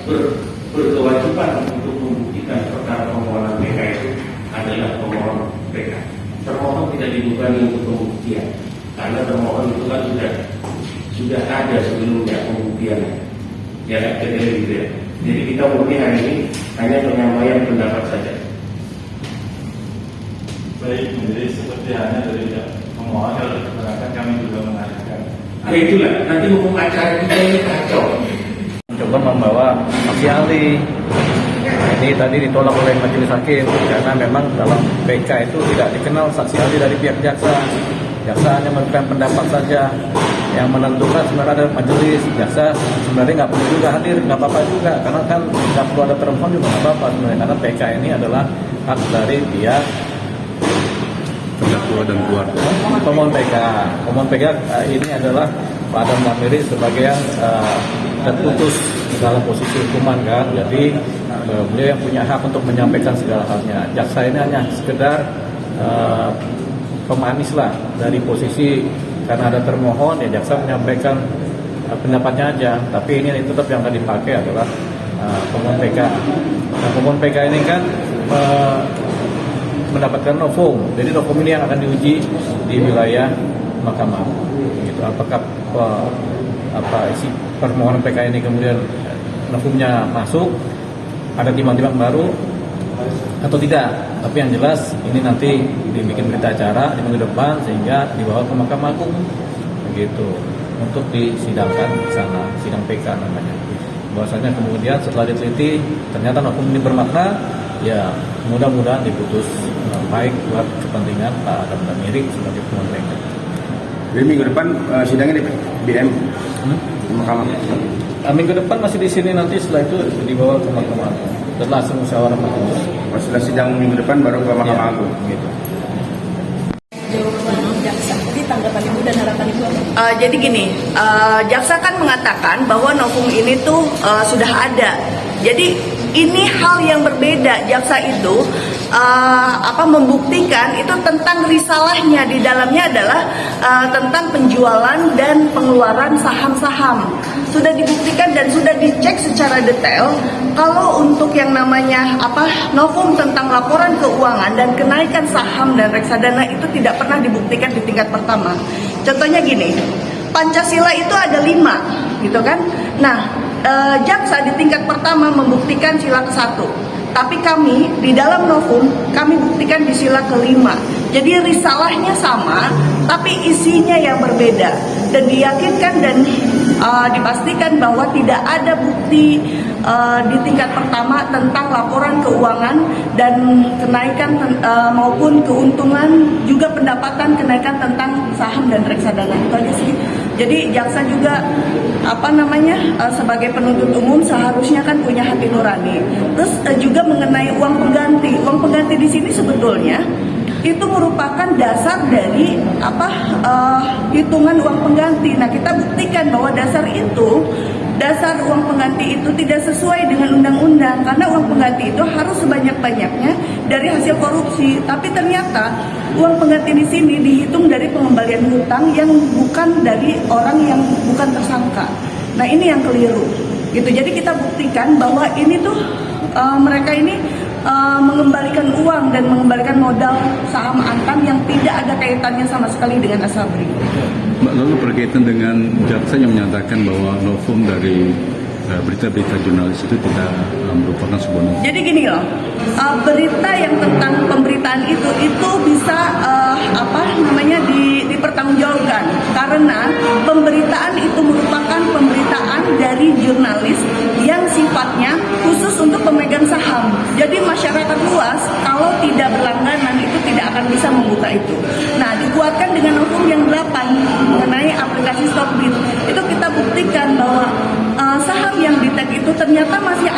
berkewajiban untuk membuktikan perkara permohonan PK itu adalah pemohon PK. Termohon tidak dibebani untuk pembuktian karena termohon itu kan sudah ada sebelumnya pembuktiannya. Ya, jadi gitu ya. Jadi kita mungkin hari ini hanya penyampaian pendapat saja. Baik, jadi seperti hanya dari pemohon kalau keberatan kami juga mengajukan. Itulah nanti hukum acara kita ini kacau. Coba membawa saksi ahli. Ini tadi ditolak oleh majelis hakim karena memang dalam PK itu tidak dikenal saksi ahli dari pihak jaksa. Jaksa hanya memberikan pendapat saja. Yang menentukan sebenarnya ada majelis. Jaksa sebenarnya nggak perlu juga hadir, nggak apa-apa juga karena kan nggak perlu ada termohon juga nggak apa-apa sebenarnya karena PK ini adalah hak dari pihak terdakwa dan keluarga. Pemohon PK ini adalah Pak Adam Lamiri sebagai yang terputus dalam posisi hukuman kan, jadi beliau yang punya hak untuk menyampaikan segala halnya. Jaksa ini hanya sekedar pemanis lah dari posisi karena ada termohon ya jaksa menyampaikan pendapatnya aja, tapi ini tetap yang akan dipakai adalah pemohon PK. Nah, pemohon PK ini kan mendapatkan novum, jadi novum ini yang akan diuji di wilayah mahkamah. Gitu. Apakah isi permohonan PK ini kemudian novumnya masuk, ada timbang-timbang baru atau tidak? Tapi yang jelas ini nanti dibikin berita acara di minggu depan sehingga dibawa ke Mahkamah Agung, begitu, untuk disidangkan di sana, sidang PK namanya. Bahwasanya kemudian setelah diteliti ternyata novum ini bermakna, ya mudah-mudahan diputus baik buat kepentingan Pak Adam Lamiri sebagai pemohon PK. Jadi minggu depan sidangnya di BM Mahkamah. Minggu depan masih di sini, nanti setelah itu dibawa ke Mahkamah Agung. Setelah musyawarah majelis. Setelah sidang minggu depan baru ke Mahkamah Agung. Gitu. Jawaban jaksa, jadi tanggapan ibu dan harapan ibu apa? Jadi gini, jaksa kan mengatakan bahwa novum ini tuh sudah ada. Jadi ini hal yang berbeda. Jaksa itu membuktikan itu tentang risalahnya, di dalamnya adalah tentang penjualan dan pengeluaran saham-saham. Sudah dibuktikan dan sudah dicek secara detail. Kalau untuk yang namanya novum tentang laporan keuangan dan kenaikan saham dan reksadana itu tidak pernah dibuktikan di tingkat pertama. Contohnya gini, Pancasila itu ada 5, gitu kan? Nah, jaksa di tingkat pertama membuktikan sila ke-1. Tapi kami di dalam novum kami buktikan di sila ke-5. Jadi risalahnya sama, tapi isinya yang berbeda. Dan diyakinkan dan dipastikan bahwa tidak ada bukti di tingkat pertama tentang laporan keuangan dan kenaikan maupun keuntungan, juga pendapatan kenaikan tentang saham dan reksadana. Itu aja sih. Jadi jaksa juga sebagai penuntut umum seharusnya kan punya hati nurani. Terus juga mengenai uang pengganti. Uang pengganti di sini sebetulnya itu merupakan dasar dari hitungan uang pengganti. Nah, kita buktikan bahwa dasar uang pengganti itu tidak sesuai dengan undang-undang, karena uang pengganti itu harus sebanyak-banyaknya dari hasil korupsi. Tapi ternyata uang pengganti di sini dihitung dari pengembalian hutang yang bukan dari orang yang bukan tersangka. Nah, ini yang keliru. Gitu. Jadi kita buktikan bahwa ini tuh mereka ini mengembalikan uang dan mengembalikan modal saham Antam yang tidak ada kaitannya sama sekali dengan Asabri. Mbak, lalu berkaitan dengan jaksa yang menyatakan bahwa novum dari berita-berita jurnalis itu tidak merupakan sebuah novum. Jadi gini loh, berita yang tentang pemberitaan itu bisa dipertanggungjawabkan karena pemberitaan itu merupakan pemberitaan dari jurnalis yang sifatnya khusus untuk pemegang saham. Jadi masyarakat luas kalau tidak berlangganan itu tidak akan bisa membuka itu. Nah, dikuatkan dengan novum yang 8 mengenai aplikasi Stopbit. Itu kita buktikan bahwa saham yang di tag itu ternyata masih